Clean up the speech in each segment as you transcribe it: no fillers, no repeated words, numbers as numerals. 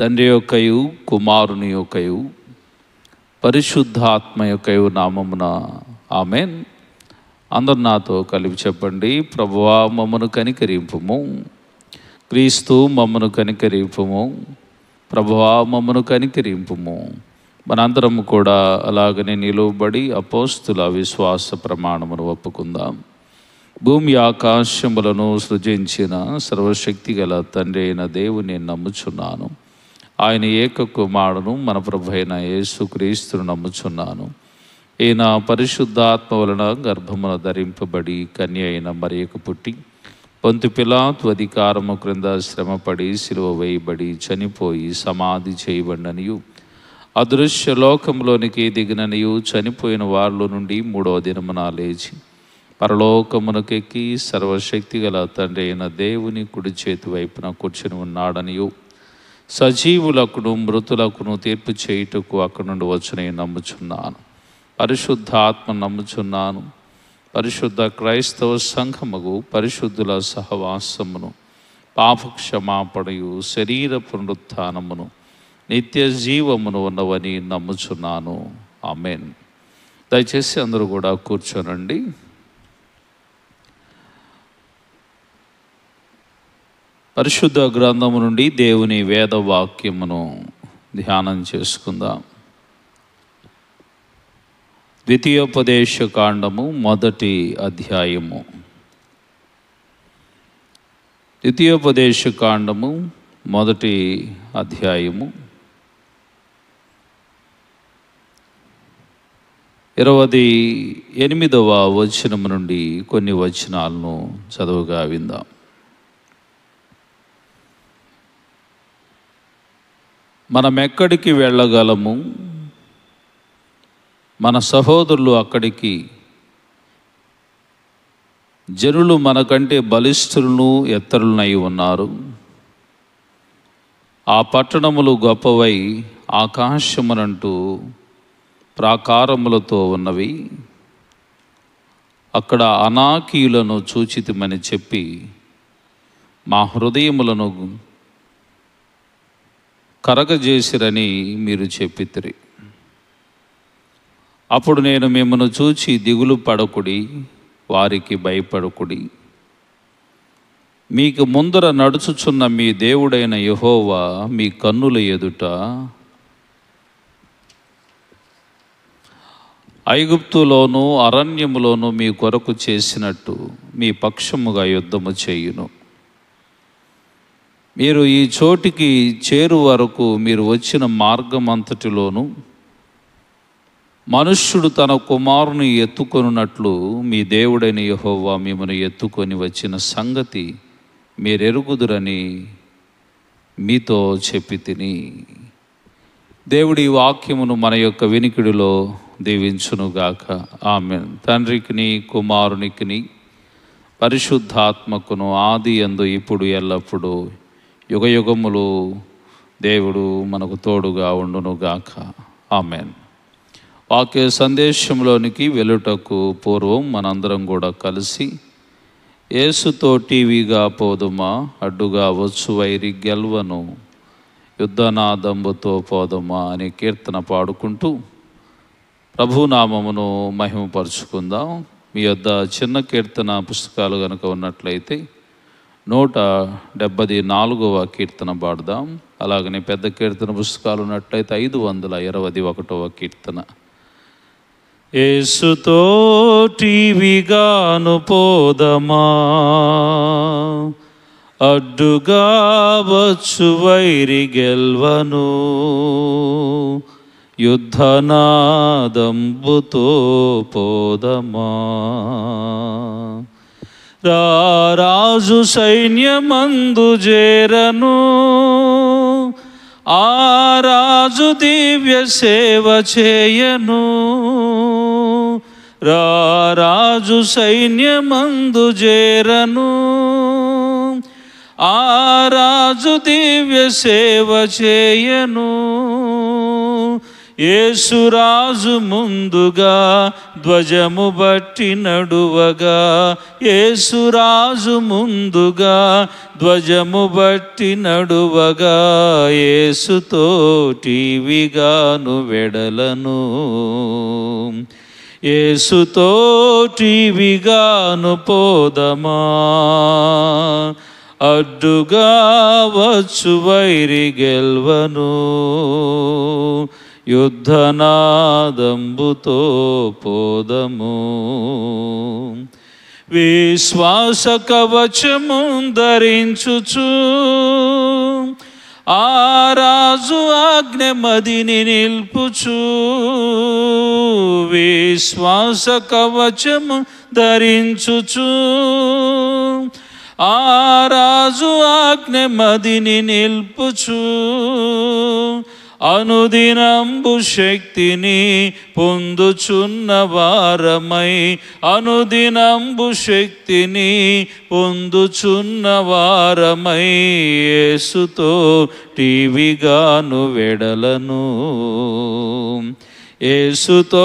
తండ్రి యొక్కయు కుమారుని యొక్కయు పరిశుద్ధాత్మ యొక్కయు నామమున ఆమేన్. అందరు నాతో కలిపి చెప్పండి. ప్రభువా మమ్మను కనికరింపుము. క్రీస్తు మమ్మను కనికరింపుము. ప్రభువా మమ్మను కనికరింపుము. మనందరము కూడా అలాగనే నిలువబడి అపోస్తుల విశ్వాస ప్రమాణమును ఒప్పుకుందాం. భూమి ఆకాశములను సృజించిన సర్వశక్తి గల తండ్రి అయిన దేవుని నమ్ముచున్నాను. ఆయన ఏక కుమారుడును మన ప్రభు అయిన యేసుక్రీస్తును నమ్ముచున్నాను. ఈయన పరిశుద్ధాత్మ వలన గర్భమున ధరింపబడి కన్య అయిన మరియకు పుట్టి పొంతు పిలాతు అధికారము క్రింద శ్రమపడి సిలువ వేయబడి చనిపోయి సమాధి చేయబడిననియు అదృశ్య లోకంలోనికి దిగిననియు చనిపోయిన వారిలో నుండి మూడవ దినమున లేచి పరలోకమునకెక్కి సర్వశక్తి గల తండ్రి అయిన దేవుని కుడి చేతి వైపున కూర్చుని ఉన్నాడనియు సజీవులకును మృతులకును తీర్పు చేయుటకు అక్కడి నుండి వచ్చునని నమ్ముచున్నాను. పరిశుద్ధాత్మ నమ్ముచున్నాను. పరిశుద్ధ క్రైస్తవ సంఘముగు పరిశుద్ధుల సహవాసమును పాపక్షమాపణయు శరీర పునరుత్థానమును నిత్య జీవమును ఉన్నవని నమ్ముచున్నాను. ఆమేన్. దయచేసి అందరూ కూడా కూర్చోనండి. పరిశుద్ధ గ్రంథము నుండి దేవుని వేద వాక్యమును ధ్యానం చేసుకుందాం. ద్వితీయోపదేశ కాండము మొదటి అధ్యాయము. ద్వితీయోపదేశ కాండము మొదటి అధ్యాయము 28వ వచనము నుండి కొన్ని వచనాలను చదువుగా విందాం. మనం ఎక్కడికి వెళ్ళగలము? మన సహోదరులు అక్కడికి. జనులు మనకంటే బలిష్ఠులను ఎత్తరులనై ఉన్నారు. ఆ పట్టణములు గొప్పవై ఆకాశమునంటూ ప్రాకారములతో ఉన్నవి. అక్కడ అనాకీయులను చూచితిమని చెప్పి మా హృదయములను కరగజేసిరని మీరు చెప్పితిరి. అప్పుడు నేను మిమ్మను చూచి దిగులు పడకుడి, వారికి భయపడకుడి. మీకు ముందర నడుచుచున్న మీ దేవుడైన యెహోవా మీ కన్నుల ఎదుట ఐగుప్తులోను అరణ్యములోను మీ కొరకు చేసినట్టు మీ పక్షముగా యుద్ధము చేయును. మీరు ఈ చోటికి చేరు వరకు మీరు వచ్చిన మార్గం అంతటిలోను మనుష్యుడు తన కుమారుని ఎత్తుకొనున్నట్లు మీ దేవుడైన యెహోవా మిమ్మల్ని ఎత్తుకొని వచ్చిన సంగతి మీరెరుగుదురని మీతో చెప్పి తిని. దేవుడి వాక్యమును మన యొక్క వినికిడిలో దీవించునుగాక. ఆమేన్. తండ్రికిని కుమారునికిని పరిశుద్ధాత్మకును ఆది యందు ఇప్పుడు ఎల్లప్పుడూ యుగయుగములు దేవుడు మనకు తోడుగా ఉండునుగాక. ఆమేన్. వాక్య సందేశంలోనికి వెళ్ళుటకు పూర్వం మనందరం కూడా కలిసి యేసుతో టీవీగా పోదుమా, అడ్డుగా వచ్చు వైరి గెల్వను, యుద్ధనాదంబుతో పోదుమా అనే కీర్తన పాడుకుంటూ ప్రభునామమును మహిమపరుచుకుందాం. మీ వద్ద చిన్న కీర్తన పుస్తకాలు కనుక ఉన్నట్లయితే 174వ కీర్తన పాడదాం. అలాగనే పెద్ద కీర్తన పుస్తకాలు ఉన్నట్లయితే 521వ కీర్తన. యేసుతో టీవీగాను పోదమా, అడ్డుగా వచ్చు వైరి గెల్వను, యుద్ధనాదంబుతో పోదమా. రాజు సైన్యమందు చేరను, ఆ రాజు దివ్య సేవ చేయను. రాజు సైన్యమందు చేరను, ఆ రాజు దివ్య సేవ చేయను. యేసురాజు ముందుగా ధ్వజము బట్టి నడువగా, యేసురాజు ముందుగా ధ్వజము బట్టి నడువగా, యేసుతోటివిగాను వెడలను, యేసుతోటివిగాను పోదమా. అడ్డుగా వచ్చు వైరి గెల్వను, యుద్ధనాదంబుతో పోదము. విశ్వాస కవచము ధరించుచు ఆ రాజు ఆజ్ఞ మదిని నిల్పుచు, విశ్వాస కవచము ధరించుచు ఆ రాజు ఆజ్ఞ మదిని నిల్పుచు, అనుదినంబు శక్తిని పొందుచున్న వారమై, అనుదినంబు శక్తిని పొందుచున్న వారమై, యేసుతోటివిగాను వెడలను, యేసుతోటివిగాను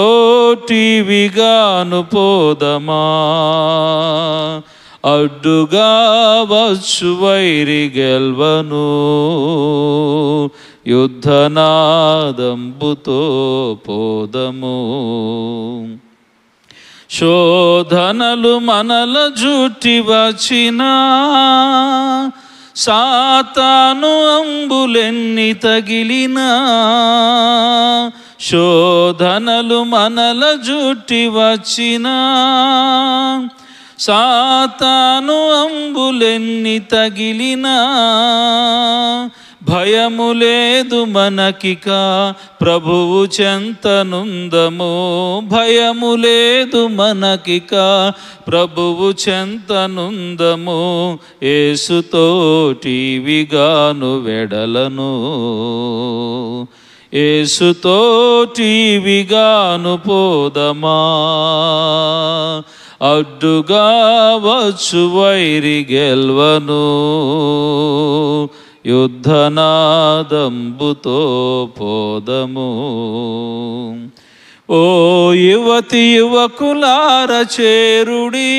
పోదమా. అడ్డుగా వచ్చు వైరి గెల్వను, యుద్ధనాదంబుతో పోదము. శోధనలు మనల జుట్టి వచ్చినా, సాతాను అంబులెన్ని తగిలినా, శోధనలు మనల జుట్టి వచ్చినా, సాతాను అంబులెన్ని తగిలినా, భయము లేదు మనకిక ప్రభువు చెంతనుందము, భయము లేదు మనకిక ప్రభువు చెంతనుందము. యేసుతోటివిగాను వెడలను, యేసుతోటివిగాను పోదమా. అడ్డుగా వచ్చు వైరి గెల్వను, యుద్ధనాదంబుతో పోదము. ఓ యువతి యువకులార చేరుడి,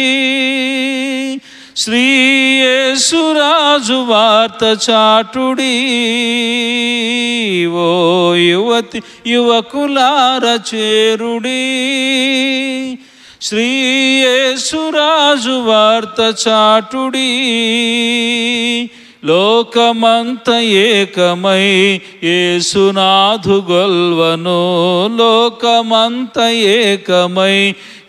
శ్రీ యేసురాజు వార్త చాటుడి. ఓ యువతి యువకులార చేరుడి, శ్రీ యేసురాజు వార్త చాటుడి. లోకమంత ఏకమై యేసునాథు గొల్వను, లోకమంత ఏకమై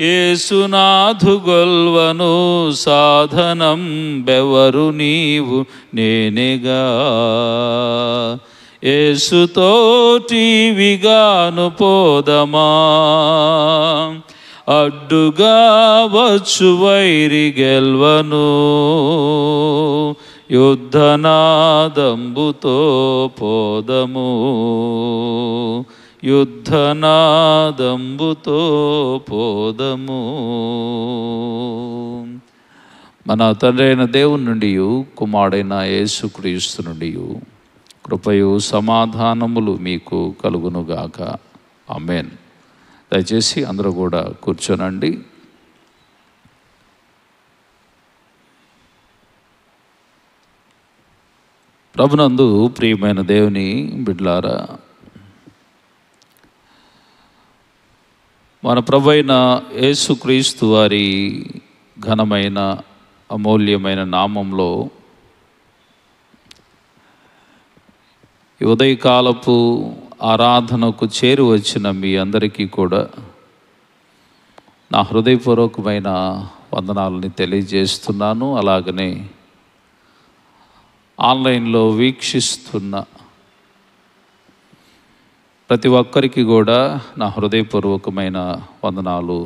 యేసునాథు గొల్వను. సాధనం బెవరు నీవు నేనేగా, యేసుతోటివిగాను పోదమా. అడ్డుగా వచ్చు వైరి గెల్వను, యుద్ధనాదంబుతో పోదము, యుద్ధనాదంబుతో పోదము. మన తండ్రి అయిన దేవుని నుండి, కుమారుడైన యేసుక్రీస్తు నుండి కృపయు సమాధానములు మీకు కలుగునుగాక. ఆమేన్. దయచేసి అందరూ కూడా కూర్చోనండి. ప్రభునందు ప్రియమైన దేవుని బిడ్డలారా, మన ప్రభు అయిన యేసుక్రీస్తు వారి ఘనమైన అమూల్యమైన నామంలో ఈ ఉదయకాలపు ఆరాధనకు చేరి వచ్చిన మీ అందరికీ కూడా నా హృదయపూర్వకమైన వందనాలని తెలియజేస్తున్నాను. అలాగనే ఆన్లైన్లో వీక్షిస్తున్న ప్రతి ఒక్కరికి కూడా నా హృదయపూర్వకమైన వందనాలు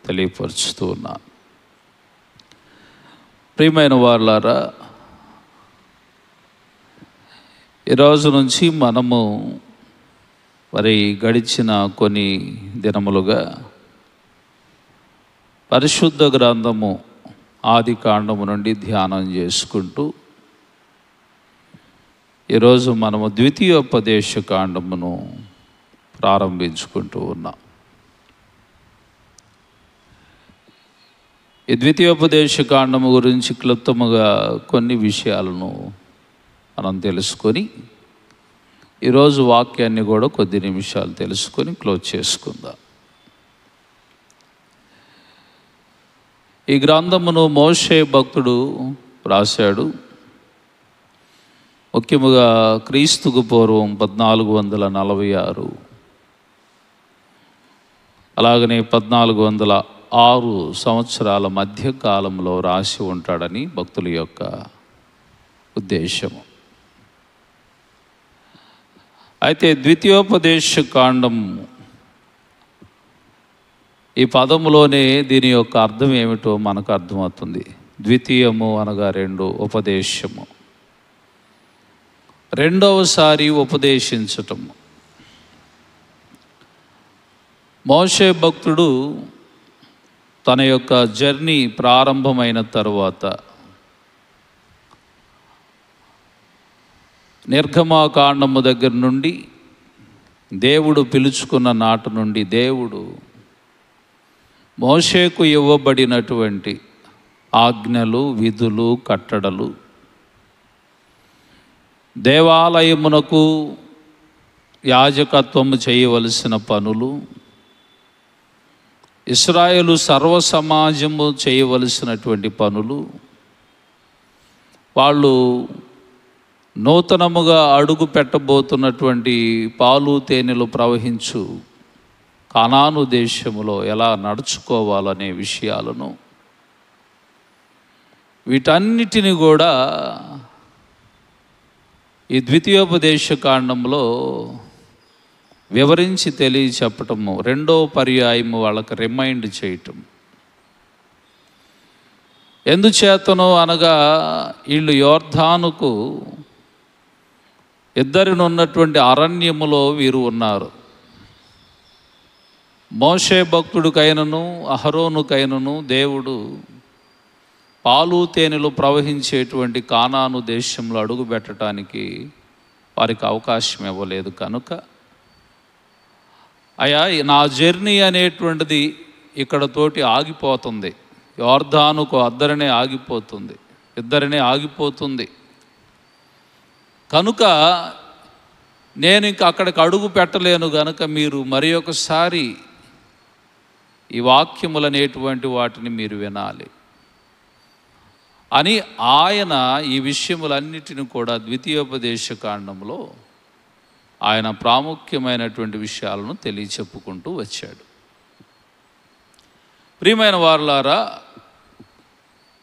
తెలియపరుచుతూ ఉన్నాను. ప్రియమైన వారులారా, ఈరోజు నుంచి మనము మరి గడిచిన కొన్ని దినములుగా పరిశుద్ధ గ్రంథము ఆది కాండము నుండి ధ్యానం చేసుకుంటూ ఈరోజు మనము ద్వితీయోపదేశ కాండమును ప్రారంభించుకుంటూ ఉన్నాం. ఈ ద్వితీయోపదేశ కాండము గురించి క్లుప్తముగా కొన్ని విషయాలను మనం తెలుసుకొని ఈరోజు వాక్యాన్ని కూడా కొద్ది నిమిషాలు తెలుసుకొని క్లోజ్ చేసుకుందాం. ఈ గ్రంథమును మోషే భక్తుడు రాశాడు. ముఖ్యముగా క్రీస్తుకు పూర్వం 1446 అలాగనే 1406 సంవత్సరాల మధ్య కాలంలో రాసి ఉంటాడని భక్తుల యొక్క ఉద్దేశము. అయితే ద్వితీయోపదేశ కాండం ఈ పదములోనే దీని యొక్క అర్థం ఏమిటో మనకు అర్థమవుతుంది. ద్వితీయము అనగా రెండు, ఉపదేశము, రెండవసారి ఉపదేశించటము. మోషే భక్తుడు తన యొక్క జర్నీ ప్రారంభమైన తరువాత నిర్గమాకాండము దగ్గర నుండి దేవుడు పిలుచుకున్న నాటి నుండి దేవుడు మోషేకు ఇవ్వబడినటువంటి ఆజ్ఞలు, విధులు, కట్టడలు, దేవాలయమునకు యాజకత్వము చేయవలసిన పనులు, ఇశ్రాయేలు సర్వ సమాజము చేయవలసినటువంటి పనులు, వాళ్ళు నూతనముగా అడుగు పెట్టబోతున్నటువంటి పాలు తేనెలు ప్రవహించు కానాను దేశములో ఎలా నడుచుకోవాలనే విషయాలను, వీటన్నిటిని కూడా ఈ ద్వితీయోపదేశ కాండంలో వివరించి తెలియచెప్పటము, రెండో పర్యాయము వాళ్ళకి రిమైండ్ చేయటం. ఎందుచేతనో అనగా వీళ్ళు యోర్ధానుకు ఇద్దరినున్నటువంటి అరణ్యములో వీరు ఉన్నారు. మోషే భక్తుడికైనను అహరోనుకైనను దేవుడు పాలు తేనెలు ప్రవహించేటువంటి కానాను దేశంలో అడుగు పెట్టడానికి వారికి అవకాశం ఇవ్వలేదు. కనుక అయ్యా, నా జర్నీ అనేటువంటిది ఇక్కడతోటి ఆగిపోతుంది, యోర్ధానుకు ఇద్దరినే ఆగిపోతుంది. కనుక నేను ఇంక అక్కడికి అడుగు పెట్టలేను. కనుక మీరు మరి ఒకసారి ఈ వాక్యములనేటువంటి వాటిని మీరు వినాలి అని ఆయన ఈ విషయములన్నిటిని కూడా ద్వితీయోపదేశ కాండంలో ఆయన ప్రాముఖ్యమైనటువంటి విషయాలను తెలియచెప్పుకుంటూ వచ్చాడు. ప్రియమైన వారలారా,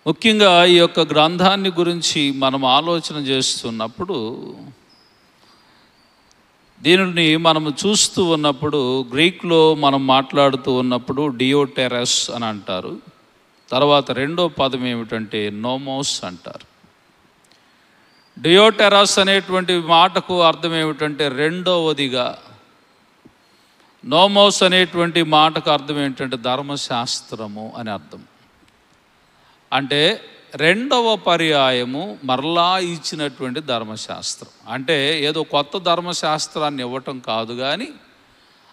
ముఖ్యంగా ఈ యొక్క గ్రంథాన్ని గురించి మనం ఆలోచన చేస్తున్నప్పుడు, దీనిని మనము చూస్తూ ఉన్నప్పుడు, గ్రీక్లో మనం మాట్లాడుతూ ఉన్నప్పుడు డియోటెరస్ అని అంటారు. తర్వాత రెండో పదం ఏమిటంటే నోమోస్ అంటారు. డియోటెరస్ అనేటువంటి మాటకు అర్థం ఏమిటంటే రెండవదిగా, నోమోస్ అనేటువంటి మాటకు అర్థం ఏంటంటే ధర్మశాస్త్రము అని అర్థం. అంటే రెండవ పర్యాయము మరలా ఇచ్చినటువంటి ధర్మశాస్త్రం. అంటే ఏదో కొత్త ధర్మశాస్త్రాన్ని ఇవ్వటం కాదు, కానీ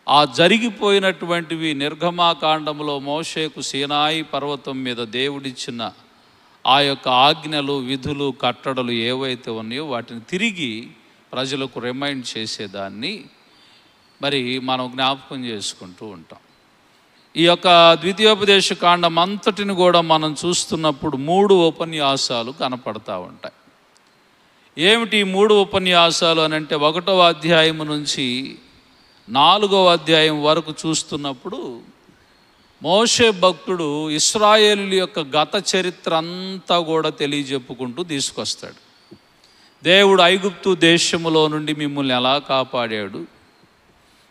ఆ జరిగిపోయినటువంటివి నిర్గమాకాండంలో మోషేకు సీనాయి పర్వతం మీద దేవుడిచ్చిన ఆ యొక్క ఆజ్ఞలు, విధులు, కట్టడలు ఏవైతే ఉన్నాయో వాటిని తిరిగి ప్రజలకు రిమైండ్ చేసేదాన్ని మరి మనం జ్ఞాపకం చేసుకుంటూ ఉంటాం. ఈ యొక్క ద్వితీయోపదేశ కాండం అంతటిని కూడా మనం చూస్తున్నప్పుడు 3 ఉపన్యాసాలు కనపడతా ఉంటాయి. ఏమిటి 3 ఉపన్యాసాలు అని అంటే, 1వ అధ్యాయం నుంచి 4వ అధ్యాయం వరకు చూస్తున్నప్పుడు మోషే భక్తుడు ఇశ్రాయేలు యొక్క గత చరిత్ర అంతా కూడా తెలియజెప్పుకుంటూ తీసుకొస్తాడు. దేవుడు ఐగుప్తు దేశములో నుండి మిమ్మల్ని ఎలా కాపాడాడు,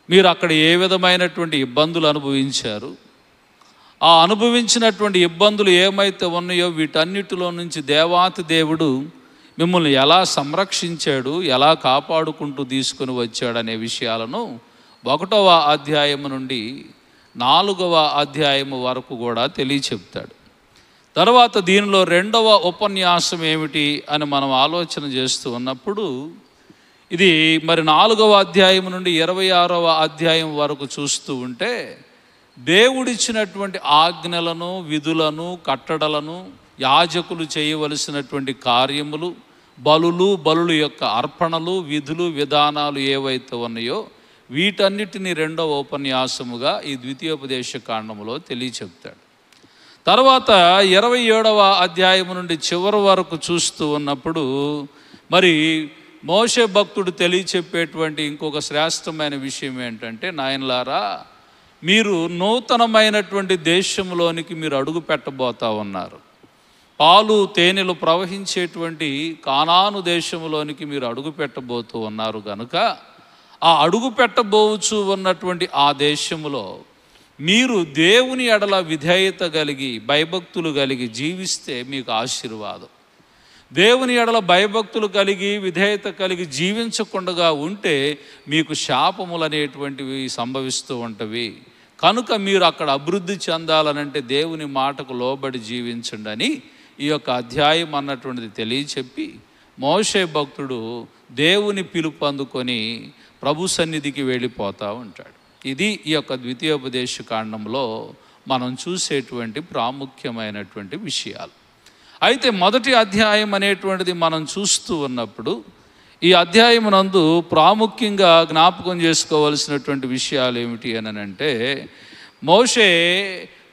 మీరు అక్కడ ఏ విధమైనటువంటి ఇబ్బందులు అనుభవించారు, ఆ అనుభవించినటువంటి ఇబ్బందులు ఏమైతే ఉన్నాయో వీటన్నిటిలో నుంచి దేవాతి దేవుడు మిమ్మల్ని ఎలా సంరక్షించాడు, ఎలా కాపాడుకుంటూ తీసుకొని వచ్చాడనే విషయాలను 1వ అధ్యాయం నుండి 4వ అధ్యాయం వరకు కూడా తెలియచెప్తాడు. తర్వాత దీనిలో 2వ ఉపన్యాసం ఏమిటి అని మనం ఆలోచన చేస్తూ ఉన్నప్పుడు, ఇది మరి 4వ అధ్యాయం నుండి 26వ అధ్యాయం వరకు చూస్తూ ఉంటే దేవుడిచ్చినటువంటి ఆజ్ఞలను, విధులను, కట్టడలను, యాజకులు చేయవలసినటువంటి కార్యములు, బలుల యొక్క అర్పణలు, విధులు, విధానాలు ఏవైతే ఉన్నాయో వీటన్నిటిని 2వ ఉపన్యాసముగా ఈ ద్వితీయోపదేశ కాండములో తెలియచెప్తాడు. తర్వాత 27వ అధ్యాయం నుండి చివరి వరకు చూస్తూ ఉన్నప్పుడు మరి మోషే భక్తుడు తెలియచెప్పేటువంటి ఇంకొక శ్రేష్టమైన విషయం ఏంటంటే, నాయనలారా, మీరు నూతనమైనటువంటి దేశంలోనికి మీరు అడుగు పెట్టబోతా ఉన్నారు. పాలు తేనెలు ప్రవహించేటువంటి కానాను దేశంలోనికి మీరు అడుగు పెట్టబోతూ ఉన్నారు కనుక ఆ అడుగు పెట్టబోచు ఉన్నటువంటి ఆ దేశంలో మీరు దేవుని ఎడల విధేయత కలిగి భయభక్తులు కలిగి జీవిస్తే మీకు ఆశీర్వాదం. దేవుని ఎడల భయభక్తులు కలిగి విధేయత కలిగి జీవించకుండా ఉంటే మీకు శాపములు అనేటువంటివి సంభవిస్తూ ఉంటవి. కనుక మీరు అక్కడ అభివృద్ధి చెందాలనంటే దేవుని మాటకు లోబడి జీవించండి అని ఈ యొక్క అధ్యాయం అన్నటువంటిది తెలియచెప్పి మోషే భక్తుడు దేవుని పిలుపు అందుకొని ప్రభు సన్నిధికి వెళ్ళిపోతూ ఉంటాడు. ఇది ఈ యొక్క ద్వితీయోపదేశ కాండంలో మనం చూసేటువంటి ప్రాముఖ్యమైనటువంటి విషయాలు. అయితే మొదటి అధ్యాయం అనేటువంటిది మనం చూస్తూ ఉన్నప్పుడు ఈ అధ్యాయం నందు ప్రాముఖ్యంగా జ్ఞాపకం చేసుకోవలసినటువంటి విషయాలు ఏమిటి అని అంటే, మోషే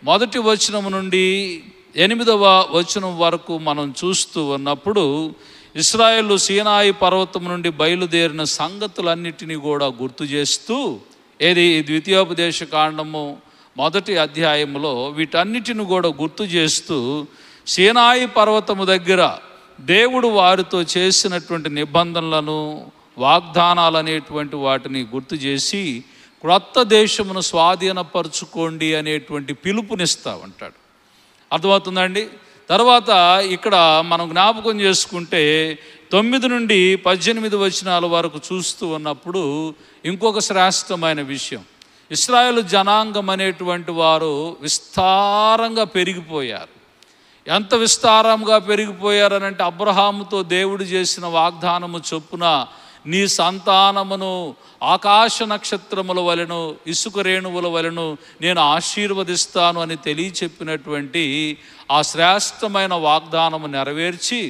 మొదటి వచనం నుండి 8వ వచనం వరకు మనం చూస్తూ ఉన్నప్పుడు ఇశ్రాయేలు సీనాయి పర్వతం నుండి బయలుదేరిన సంగతులన్నిటినీ కూడా గుర్తు చేస్తూ ఏది ద్వితీయోపదేశ కాండము మొదటి అధ్యాయంలో వీటన్నిటిని కూడా గుర్తు చేస్తూ సీనాయి పర్వతము దగ్గర దేవుడు వారితో చేసినటువంటి నిబంధనలను, వాగ్దానాలు అనేటువంటి వాటిని గుర్తు చేసి క్రొత్త దేశమును స్వాధీనపరచుకోండి అనేటువంటి పిలుపునిస్తూ ఉంటాడు. అర్థమవుతుందండి? తర్వాత ఇక్కడ మనం జ్ఞాపకం చేసుకుంటే 9 నుండి 18 వచనాల వరకు చూస్తూ ఉన్నప్పుడు ఇంకొక శ్రేష్టమైన విషయం, ఇశ్రాయేలు జనాంగం అనేటువంటి వారు విస్తారంగా పెరిగిపోయారు. ఎంత విస్తారంగా పెరిగిపోయారనంటే, అబ్రహాముతో దేవుడు చేసిన వాగ్దానము చొప్పున నీ సంతానమును ఆకాశ నక్షత్రముల వలెను ఇసుక రేణువుల వలెను నేను ఆశీర్వదిస్తాను అని తెలియచెప్పినటువంటి ఆ శ్రేష్టమైన వాగ్దానము నెరవేర్చి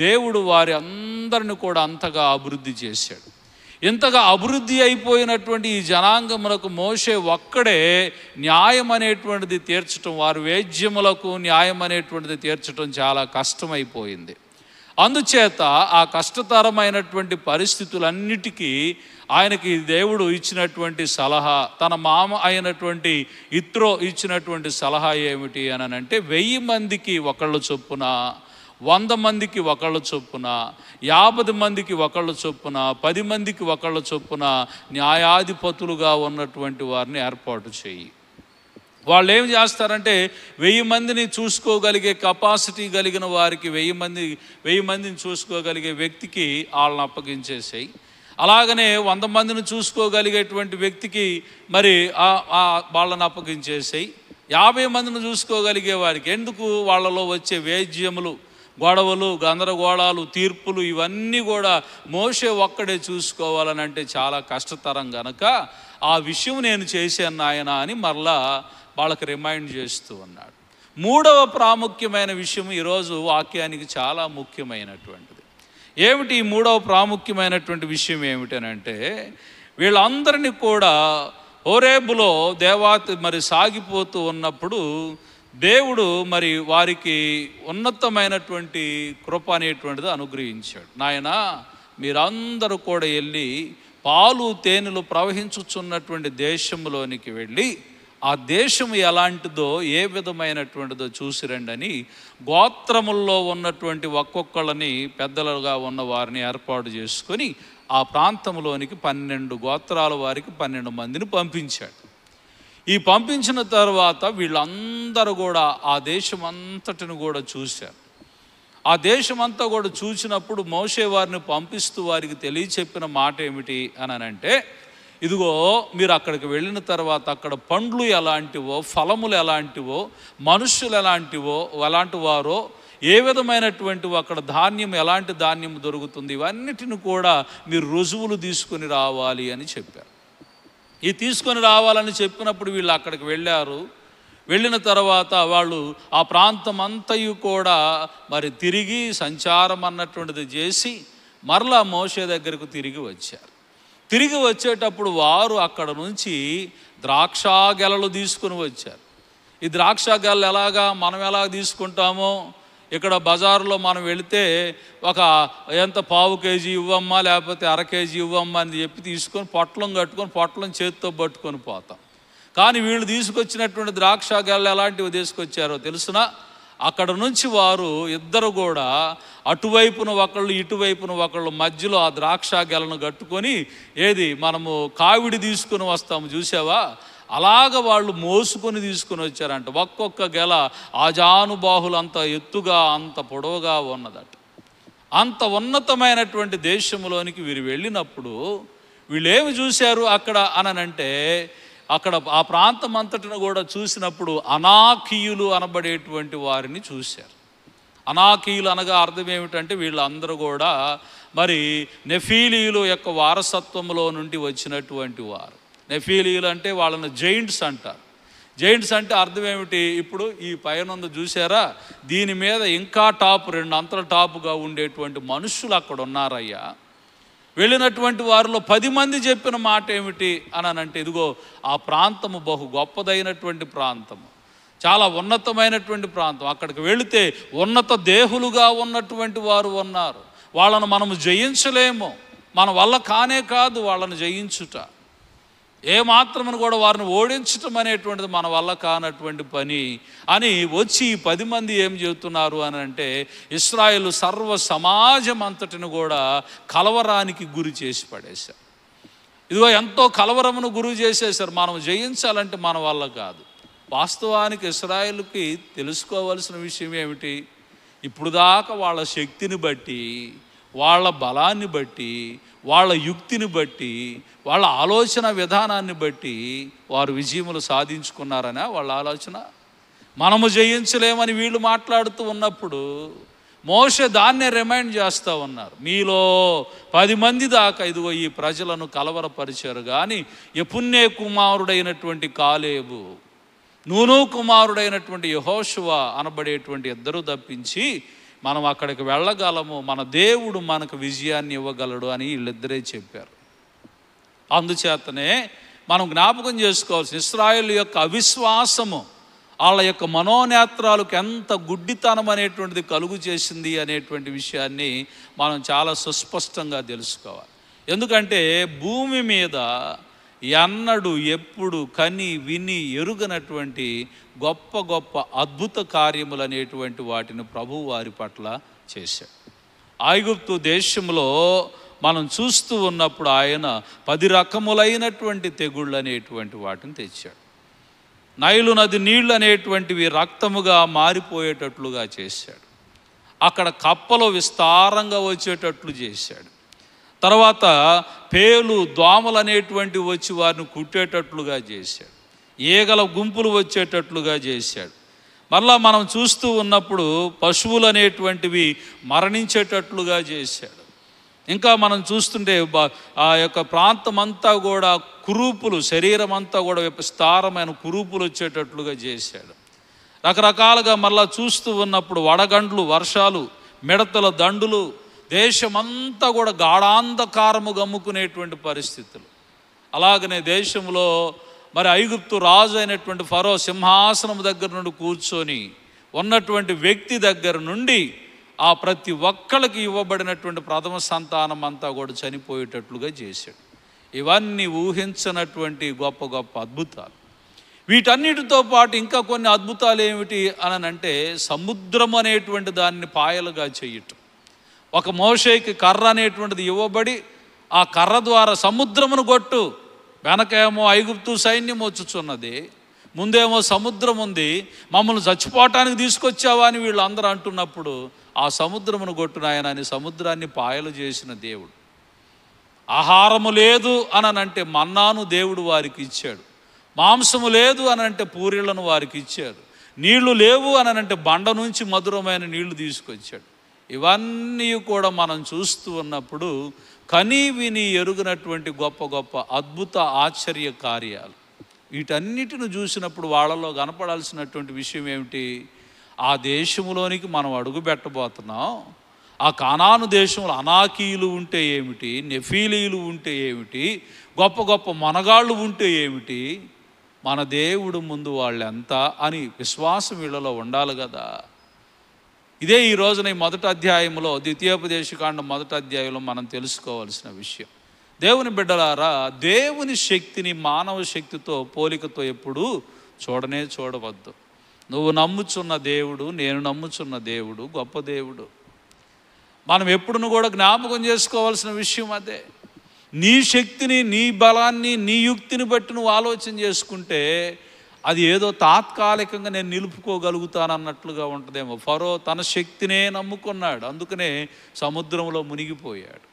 దేవుడు వారి అందరిని కూడా అంతగా అభివృద్ధి చేశాడు. ఇంతగా అభివృద్ధి అయిపోయినటువంటి ఈ జనాంగములకు మోషే ఒక్కడే న్యాయం అనేటువంటిది తీర్చడం, వారి వేద్యములకు న్యాయం అనేటువంటిది తీర్చడం చాలా కష్టమైపోయింది. అందుచేత ఆ కష్టతరమైనటువంటి పరిస్థితులన్నిటికీ ఆయనకి దేవుడు ఇచ్చినటువంటి సలహా, తన మామ అయినటువంటి ఇత్రో ఇచ్చినటువంటి సలహా ఏమిటి అని అంటే, 1000 మందికి ఒకళ్ళు చొప్పున, 100 మందికి ఒకళ్ళు చొప్పున, 50 మందికి ఒకళ్ళు చొప్పున, 10 మందికి ఒకళ్ళు చొప్పున న్యాయాధిపతులుగా ఉన్నటువంటి వారిని ఏర్పాటు చేయి. వాళ్ళు ఏం చేస్తారంటే 1000 మందిని చూసుకోగలిగే కెపాసిటీ కలిగిన వారికి 1000 మందిని చూసుకోగలిగే వ్యక్తికి వాళ్ళని అప్పగించేసాయి. అలాగనే 100 మందిని చూసుకోగలిగేటువంటి వ్యక్తికి మరి వాళ్ళని అప్పగించేసాయి. 50 మందిని చూసుకోగలిగే వారికి ఎందుకు, వాళ్ళలో వచ్చే వేద్యములు, గొడవలు, గందరగోళాలు, తీర్పులు ఇవన్నీ కూడా మోషే ఒక్కడే చూసుకోవాలని అంటే చాలా కష్టతరం గనక ఆ విషయం నేను చేశాను నాయన అని మరలా వాళ్ళకి రిమైండ్ చేస్తూ ఉన్నాడు. 3వ ప్రాముఖ్యమైన విషయం ఈరోజు వాక్యానికి చాలా ముఖ్యమైనటువంటిది. ఏమిటి ఈ 3వ ప్రాముఖ్యమైనటువంటి విషయం ఏమిటనంటే, వీళ్ళందరినీ కూడా హోరేబులో మరి సాగిపోతూ ఉన్నప్పుడు దేవుడు మరి వారికి ఉన్నతమైనటువంటి కృప అనేటువంటిది అనుగ్రహించాడు. నాయన, మీరందరూ కూడా వెళ్ళి పాలు తేనెలు ప్రవహించుచున్నటువంటి దేశంలోనికి వెళ్ళి ఆ దేశం ఎలాంటిదో ఏ విధమైనటువంటిదో చూసిరండి అని గోత్రముల్లో ఉన్నటువంటి ఒక్కొక్కళ్ళని పెద్దలుగా ఉన్న వారిని ఏర్పాటు చేసుకొని ఆ ప్రాంతంలోనికి 12 గోత్రాల వారికి 12 మందిని పంపించాడు. ఈ పంపించిన తర్వాత వీళ్ళందరూ కూడా ఆ దేశం అంతటిని కూడా చూశారు. ఆ దేశమంతా కూడా చూసినప్పుడు మోషే వారిని పంపిస్తూ వారికి తెలియచెప్పిన మాట ఏమిటి అని అంటే, ఇదిగో మీరు అక్కడికి వెళ్ళిన తర్వాత అక్కడ పండ్లు ఎలాంటివో, ఫలములు ఎలాంటివో, మనుష్యులు ఎలాంటి వారో, ఏ విధమైనటువంటి అక్కడ ధాన్యం, ఎలాంటి ధాన్యం దొరుకుతుంది, ఇవన్నిటిని కూడా మీరు రుజువులు తీసుకొని రావాలి అని చెప్పారు. ఈ తీసుకొని రావాలని చెప్పినప్పుడు వీళ్ళు అక్కడికి వెళ్ళారు. వెళ్ళిన తర్వాత వాళ్ళు ఆ ప్రాంతం అంతయు కూడా మరి తిరిగి సంచారం అన్నటువంటిది చేసి మరలా మోషే దగ్గరకు తిరిగి వచ్చారు. తిరిగి వచ్చేటప్పుడు వారు అక్కడ నుంచి ద్రాక్షా గెలలు తీసుకుని వచ్చారు. ఈ ద్రాక్షా గెలలు ఎలాగా మనం ఎలా తీసుకుంటామో, ఇక్కడ బజారులో మనం వెళితే ఒక ఎంత పావు కేజీ ఇవ్వమ్మా లేకపోతే అర కేజీ ఇవ్వమ్మా అని చెప్పి తీసుకొని పొట్లం కట్టుకొని పొట్లం చేతితో పట్టుకొని పోతాం. కానీ వీళ్ళు తీసుకొచ్చినటువంటి ద్రాక్షా గెలలు ఎలాంటివి తీసుకొచ్చారో తెలుసునా? అక్కడ నుంచి వారు ఇద్దరు కూడా అటువైపున ఒకళ్ళు ఇటువైపున ఒకళ్ళు మధ్యలో ఆ ద్రాక్షా గెలను కట్టుకొని, ఏది మనము కావిడి తీసుకుని వస్తాము చూసావా, అలాగ వాళ్ళు మోసుకొని తీసుకుని వచ్చారంట. ఒక్కొక్క గెల ఆజానుబాహులు అంత ఎత్తుగా అంత పొడవుగా ఉన్నదట. అంత ఉన్నతమైనటువంటి దేశంలోనికి వీరు వెళ్ళినప్పుడు వీళ్ళు ఏమి చూశారు అక్కడ అనంటే, అక్కడ ఆ ప్రాంతం అంతటిని కూడా చూసినప్పుడు అనాకీయులు అనబడేటువంటి వారిని చూశారు. అనాకీయులు అనగా అర్థం ఏమిటంటే వీళ్ళందరూ కూడా మరి నెఫీలీయుల యొక్క వారసత్వంలో నుండి వచ్చినటువంటి వారు. నెఫీలీయులు అంటే వాళ్ళని జైంట్స్ అంటారు. జైంట్స్ అంటే అర్థం ఏమిటి? ఇప్పుడు ఈ పైన చూసారా, దీని మీద ఇంకా టాప్ 2 అంతల టాపుగా ఉండేటువంటి మనుషులు అక్కడ ఉన్నారయ్యా. వెళ్ళినటువంటి వారిలో 10 మంది చెప్పిన మాట ఏమిటి అనంటే, ఇదిగో ఆ ప్రాంతము బహు గొప్పదైనటువంటి ప్రాంతము, చాలా ఉన్నతమైనటువంటి ప్రాంతం. అక్కడికి వెళితే ఉన్నత దేహులుగా ఉన్నటువంటి వారు ఉన్నారు. వాళ్ళను మనము జయించలేము, మన వల్ల కానే కాదు వాళ్ళను జయించుట. ఏమాత్రమని కూడా వారిని ఓడించటం అనేటువంటిది మన వల్ల కానటువంటి పని అని వచ్చి ఈ 10 మంది ఏం చెబుతున్నారు అని అంటే, ఇశ్రాయేలు సర్వ సమాజం అంతటిని కూడా కలవరానికి గురి చేసి పడేశారు. ఇదిగో ఎంతో కలవరమును గురి చేసేసారు. మనం జయించాలంటే మన వల్ల కాదు. వాస్తవానికి ఇశ్రాయేలుకి తెలుసుకోవాల్సిన విషయం ఏమిటి? ఇప్పుడు దాకా వాళ్ళ శక్తిని బట్టి, వాళ్ళ బలాన్ని బట్టి, వాళ్ళ యుక్తిని బట్టి, వాళ్ళ ఆలోచన విధానాన్ని బట్టి వారు విజయములు సాధించుకున్నారనే వాళ్ళ ఆలోచన. మనము జయించలేమని వీళ్ళు మాట్లాడుతూ ఉన్నప్పుడు మోషే దాన్నే రిమైండ్ చేస్తూ ఉన్నారు. మీలో 10 మంది దాకా ఇదిగో ఈ ప్రజలను కలవరపరిచారు, కానీ యెఫున్నె కుమారుడైనటువంటి కాలేబు, నూను కుమారుడైనటువంటి యెహోషువ అనబడేటువంటి ఇద్దరు తప్పించి మనం అక్కడికి వెళ్ళగలము, మన దేవుడు మనకు విజయాన్ని ఇవ్వగలడు అని వీళ్ళిద్దరే చెప్పారు. అందుచేతనే మనం జ్ఞాపకం చేసుకోవాల్సిన ఇశ్రాయేలు యొక్క అవిశ్వాసము వాళ్ళ యొక్క మనోనేత్రాలకు ఎంత గుడ్డితనం అనేటువంటిది కలుగు చేసింది అనేటువంటి విషయాన్ని మనం చాలా సుస్పష్టంగా తెలుసుకోవాలి. ఎందుకంటే భూమి మీద ఎన్నడూ ఎప్పుడు కని విని ఎరుగనటువంటి గొప్ప గొప్ప అద్భుత కార్యములు అనేటువంటి వాటిని ప్రభువు వారి పట్ల చేశాడు. ఐగుప్తు దేశంలో మనం చూస్తూ ఉన్నప్పుడు ఆయన 10 రకములైనటువంటి తెగుళ్ళు అనేటువంటి వాటిని తెచ్చాడు. నైలు నది నీళ్ళు అనేటువంటివి రక్తముగా మారిపోయేటట్లుగా చేశాడు. అక్కడ కప్పలు విస్తారంగా వచ్చేటట్లు చేశాడు. తర్వాత పేలు దోమలు అనేటువంటివి వచ్చి వారిని కుట్టేటట్లుగా చేశాడు. ఈగల గుంపులు వచ్చేటట్లుగా చేశాడు. మరలా మనం చూస్తూ ఉన్నప్పుడు పశువులు అనేటువంటివి మరణించేటట్లుగా చేశాడు. ఇంకా మనం చూస్తుంటే ఆ యొక్క ప్రాంతం అంతా కూడా కురూపులు, శరీరం అంతా కూడా విస్తారమైన కురూపులు వచ్చేటట్లుగా చేశాడు. రకరకాలుగా మళ్ళా చూస్తూ ఉన్నప్పుడు వడగండ్లు, వర్షాలు, మిడతల దండులు, దేశమంతా కూడా గాఢాంధకారము గమ్ముకునేటువంటి పరిస్థితులు. అలాగనే దేశంలో మరి ఐగుప్తు రాజు అయినటువంటి ఫరో సింహాసనం దగ్గర నుండి కూర్చొని ఉన్నటువంటి వ్యక్తి దగ్గర నుండి ఆ ప్రతి ఒక్కళ్ళకి ఇవ్వబడినటువంటి ప్రథమ సంతానం అంతా కూడా చనిపోయేటట్లుగా చేశాడు. ఇవన్నీ ఊహించనటువంటి గొప్ప గొప్ప అద్భుతాలు. వీటన్నిటితో పాటు ఇంకా కొన్ని అద్భుతాలు ఏమిటి అనంటే, సముద్రం అనేటువంటి దాన్ని పాయలుగా చేయటం. ఒక మోషేకి కర్ర అనేటువంటిది ఇవ్వబడి ఆ కర్ర ద్వారా సముద్రమును కొట్టు, వెనకేమో ఐగుప్తు సైన్యం వచ్చుచున్నది, ముందేమో సముద్రం ఉంది, మమ్మల్ని చచ్చిపోవటానికి తీసుకొచ్చావా అని వీళ్ళు అందరూ అంటున్నప్పుడు ఆ సముద్రమును కొట్టునాయన అని సముద్రాన్ని పాయలు చేసిన దేవుడు. ఆహారము లేదు అనంటే మన్నాను దేవుడు వారికి ఇచ్చాడు. మాంసము లేదు అనంటే పూరీలను వారికి ఇచ్చారు. నీళ్లు లేవు అని అంటే బండ నుంచి మధురమైన నీళ్లు తీసుకొచ్చాడు. ఇవన్నీ కూడా మనం చూస్తూ ఉన్నప్పుడు కని విని ఎరుగనటువంటి గొప్ప గొప్ప అద్భుత ఆశ్చర్య కార్యాలు, వీటన్నిటిని చూసినప్పుడు వాళ్ళలో కనపడాల్సినటువంటి విషయం ఏమిటి? ఆ దేశంలోనికి మనం అడుగు పెట్టబోతున్నాం. ఆ కానాను దేశంలో అనాకీయులు ఉంటే ఏమిటి, నెఫీలీలు ఉంటే ఏమిటి, గొప్ప గొప్ప మనగాళ్ళు ఉంటే ఏమిటి, మన దేవుడు ముందు వాళ్ళు ఎంత అని విశ్వాసం వీళ్ళలో ఉండాలి కదా. ఇదే ఈ రోజున ఈ మొదటి అధ్యాయంలో, ద్వితీయోపదేశకాండం మొదటి అధ్యాయంలో మనం తెలుసుకోవాల్సిన విషయం. దేవుని బిడ్డలారా, దేవుని శక్తిని మానవ శక్తితో పోలికతో ఎప్పుడూ చూడవద్దు. నువ్వు నమ్ముచున్న దేవుడు, నేను నమ్ముచున్న దేవుడు గొప్ప దేవుడు. మనం ఎప్పుడును కూడా జ్ఞాపకం చేసుకోవాల్సిన విషయం అదే. నీ శక్తిని, నీ బలాన్ని, నీ యుక్తిని బట్టి నువ్వు ఆలోచన చేసుకుంటే అది ఏదో తాత్కాలికంగా నేను నిలుపుకోగలుగుతానన్నట్లుగా ఉంటుందేమో. ఫరో తన శక్తినే నమ్ముకున్నాడు, అందుకనే సముద్రంలో మునిగిపోయాడు.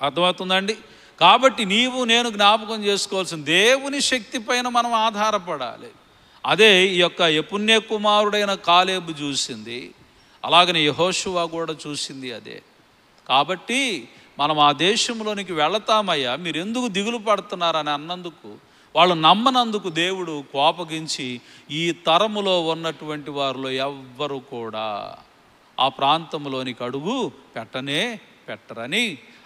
అర్థమవుతుందండి? కాబట్టి నీవు నేను జ్ఞాపకం చేసుకోవాల్సిన దేవుని శక్తి పైన మనం ఆధారపడాలి. అదే ఈ యొక్క యెఫున్నె కుమారుడైన కాలేబు చూసింది, అలాగనే యెహోషువ కూడా చూసింది అదే. కాబట్టి మనం ఆ దేశంలోనికి వెళతామయ్యా, మీరు ఎందుకు దిగులు పడుతున్నారని అన్నందుకు, వాళ్ళు నమ్మనందుకు దేవుడు కోపగించి ఈ తరములో ఉన్నటువంటి వారిలో ఎవ్వరు కూడా ఆ ప్రాంతంలోనికి అడుగు పెట్టరని,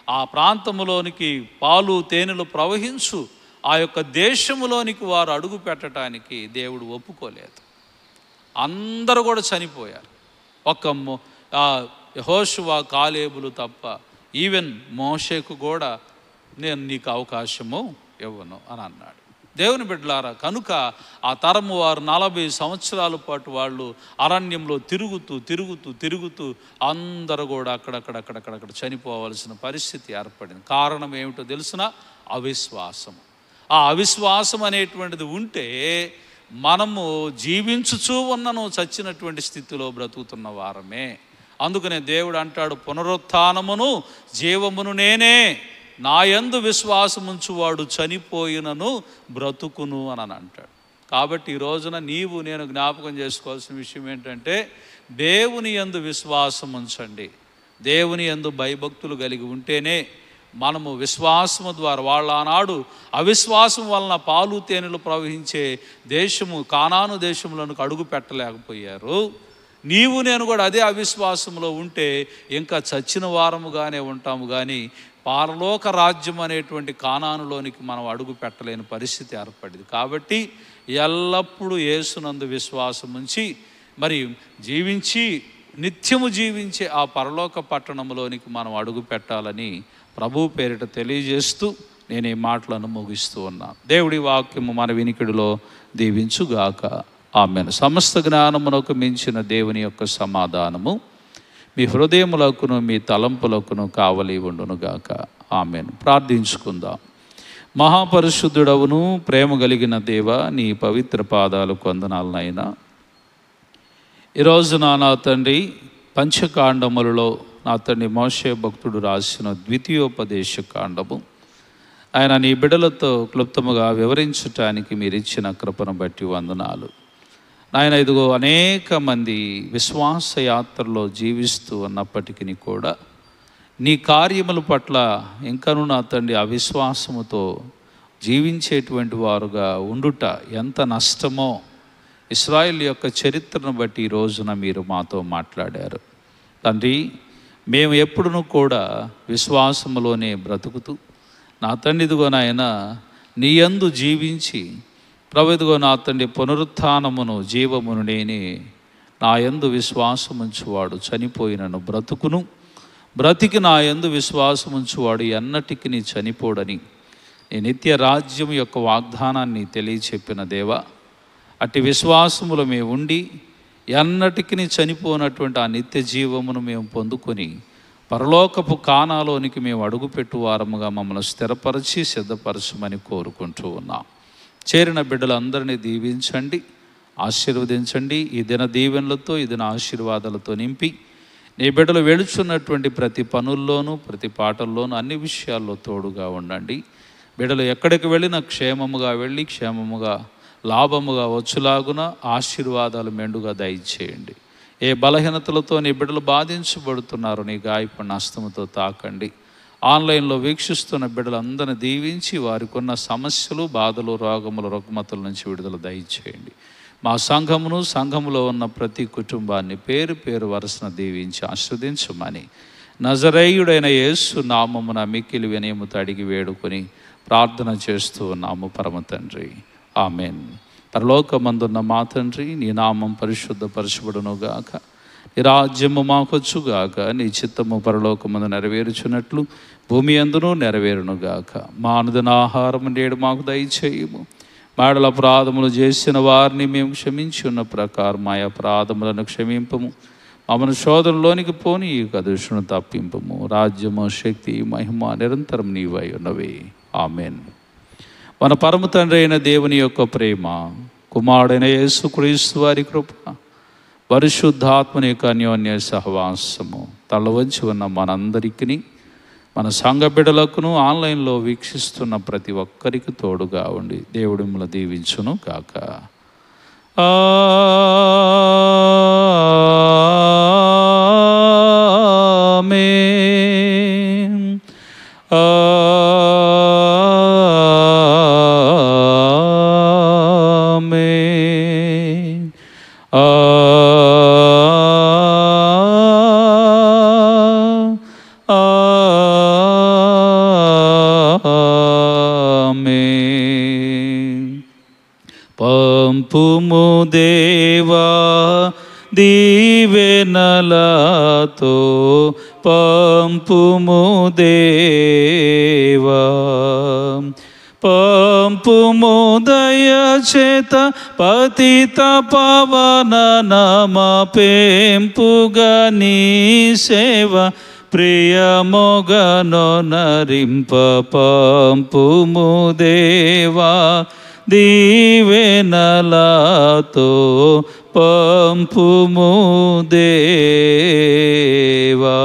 ఆ ప్రాంతంలోనికి పాలు తేనెలు ప్రవహించు ఆ యొక్క దేశంలోనికి వారు అడుగు పెట్టడానికి దేవుడు ఒప్పుకోలేదు. అందరూ కూడా చనిపోయారు, ఒక్క యెహోషువ కాలేబులు తప్ప. ఈవెన్ మోషేకు కూడా నేను నీకు అవకాశము ఇవ్వను అని అన్నాడు. దేవుని బిడ్డలారా, కనుక ఆ తరము వారు 40 సంవత్సరాల పాటు వాళ్ళు అరణ్యంలో తిరుగుతూ అందరూ కూడా అక్కడక్కడ చనిపోవలసిన పరిస్థితి ఏర్పడింది. కారణం ఏమిటో తెలుసునా? అవిశ్వాసం. ఆ అవిశ్వాసం అనేటువంటిది ఉంటే మనము జీవించుచూ ఉన్నను చచ్చినటువంటి స్థితిలో బ్రతుకుతున్న వారమే. అందుకనే దేవుడు అంటాడు, పునరుత్థానమును జీవమును నేనే, నా యందు విశ్వాసముంచువాడు చనిపోయినను బ్రతుకును అని అంటాడు. కాబట్టి ఈ రోజున నీవు నేను జ్ఞాపకం చేసుకోవాల్సిన విషయం ఏంటంటే, దేవుని యందు విశ్వాసం ఉంచండి. దేవుని యందు భయభక్తులు కలిగి ఉంటేనే మనము విశ్వాసము ద్వారా, వాళ్ళ ఆనాడు అవిశ్వాసం వలన పాలు తేనెలు ప్రవహించే దేశము కానాను దేశంలోనికి అడుగు పెట్టలేకపోయారు. నీవు నేను కూడా అదే అవిశ్వాసంలో ఉంటే ఇంకా చచ్చిన వారముగానే ఉంటాము, కానీ పరలోక రాజ్యం అనేటువంటి కానానులోనికి మనం అడుగు పెట్టలేని పరిస్థితి ఏర్పడింది. కాబట్టి ఎల్లప్పుడూ యేసునందు విశ్వాసం ఉంచి మరి జీవించి నిత్యము జీవించే ఆ పరలోక పట్టణంలోనికి మనం అడుగు పెట్టాలని ప్రభు పేరిట తెలియజేస్తూ నేను ఈ మాటలను ముగిస్తూ ఉన్నాను. దేవుడి వాక్యము మన వినికిడిలో దీవించుగాక. ఆమేన్. సమస్త జ్ఞానమునకు మించిన దేవుని యొక్క సమాధానము మీ హృదయములకును మీ తలంపులకును కావలి ఉండునుగాక. ఆమేన్. ప్రార్థించుకుందాం. మహాపరిశుద్ధుడవును ప్రేమ కలిగిన దేవ, నీ పవిత్ర పాదాలకు వందనాలనైనా. ఈరోజు నా తండ్రి పంచకాండములలో నా తండ్రి మోషే భక్తుడు రాసిన ద్వితీయోపదేశ కాండము ఆయన నీ బిడ్డలతో క్లుప్తముగా వివరించటానికి మీరు ఇచ్చిన కృపను బట్టి వందనాలు నాయన. ఇదిగో అనేక మంది విశ్వాస యాత్రలో జీవిస్తూ ఉన్నప్పటికీ కూడా నీ కార్యముల పట్ల ఇంకనూ నా తండ్రి అవిశ్వాసముతో జీవించేటువంటి వారుగా ఉండుట ఎంత నష్టమో ఇశ్రాయేలు యొక్క చరిత్రను బట్టి ఈ రోజున మీరు మాతో మాట్లాడారు తండ్రి. మేము ఎప్పుడునూ కూడా విశ్వాసములోనే బ్రతుకుతూ నా తండ్రి ఇదిగో నాయన నీ యందు జీవించి ప్రభు ఇదిగో నా తండ్రి పునరుత్థానమును జీవమును నేనే, నా యందు విశ్వాసముంచువాడు చనిపోయినను బ్రతుకును, బ్రతికి నా యందు విశ్వాసముంచువాడు ఎన్నటికి చనిపోడని నీ నిత్య రాజ్యం యొక్క వాగ్దానాన్ని తెలియచెప్పిన దేవా, అట్టి విశ్వాసములో మేము ఉండి ఎన్నటికి చనిపోనటువంటి ఆ నిత్య జీవమును మేము పొందుకొని పరలోకపు కానాలోనికి మేము అడుగుపెట్టు వారముగా మమ్మల్ని స్థిరపరిచి సిద్ధపరచమని కోరుకుంటూ ఉన్నాం. చేరిన బిడ్డలందరినీ దీవించండి, ఆశీర్వదించండి. ఈ దిన దీవెనలతో ఈ దిన ఆశీర్వాదాలతో నింపి నీ బిడ్డలు వెళుచున్నటువంటి ప్రతి పనుల్లోనూ ప్రతి పాటల్లోనూ అన్ని విషయాల్లో తోడుగా ఉండండి. బిడ్డలు ఎక్కడికి వెళ్ళినా క్షేమముగా వెళ్ళి క్షేమముగా లాభముగా వచ్చులాగున ఆశీర్వాదాలు మెండుగా దయచేయండి. ఏ బలహీనతలతో నీ బిడ్డలు బాధించబడుతున్నారో నీ గాయపడిన హస్తముతో తాకండి. ఆన్లైన్లో వీక్షిస్తున్న బిడ్డలందరినీ దీవించి వారికి ఉన్న సమస్యలు, బాధలు, రోగములు, రుగ్మతల నుంచి విడుదల దయచేయండి. మా సంఘమును, సంఘములో ఉన్న ప్రతి కుటుంబాన్ని పేరు పేరు వరుసన దీవించి ఆశీర్వదించమని నజరేయుడైన యేసు నామమున మిక్కిలి వినయముతో అడిగి వేడుకొని ప్రార్థన చేస్తూ ఉన్నాము పరమ తండ్రి. ఆమెన్. పరలోకమందున్న మా తండ్రి, నీ నామం పరిశుద్ధపరచబడునుగాక, నీ రాజ్యము మాకొచ్చుగాక, నీ చిత్తము పరలోకమందు నెరవేరుచున్నట్లు భూమి అందును నెరవేరునుగాక. మా అనుదిన ఆహారము నేడు మాకు దయచేయము. మాడల అపరాధములు చేసిన వారిని మేము క్షమించి ఉన్న ప్రకారం మా అపరాధములను క్షమింపము. మమ్మల్ని శోధనలోనికి పోని దుష్టును తప్పింపము. రాజ్యము, శక్తి, మహిమ నిరంతరం నీవై ఉన్నవి. ఆమెన్. మన పరమ తండ్రి అయిన దేవుని యొక్క ప్రేమ, కుమారుడైన యేసుక్రీస్తు వారి కృప, పరిశుద్ధాత్మని యొక్క అన్యోన్య సహవాసము తలవంచి ఉన్న మనందరికీ, మన సంఘ బిడ్డలకును, ఆన్లైన్లో వీక్షిస్తున్న ప్రతి ఒక్కరికి తోడుగా ఉండి దేవుడు మిమ్మల్ని దీవించును గాక. ఆమేన్. పంపుము దేవా దీవెనలతో, పంపుము దేవా, పంపుము దయచేత పతిత పవన నమ పెంపుగా నీ సేవ ప్రియమొగను నరింప. పంపుము దేవా దీవెనలతో, పంపుము దేవా.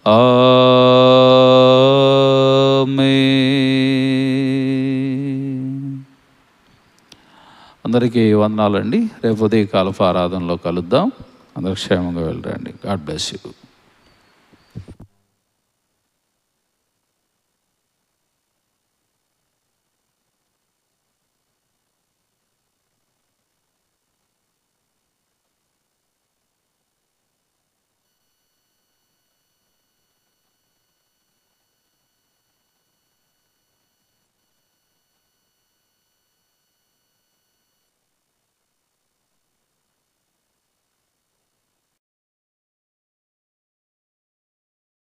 ఆమేన్. అందరికీ వందనాలండి. రేపు ఉదయకాలపు ఆరాధనలో కలుద్దాం. అందరూ క్షేమంగా వెళ్ళండి. God bless you.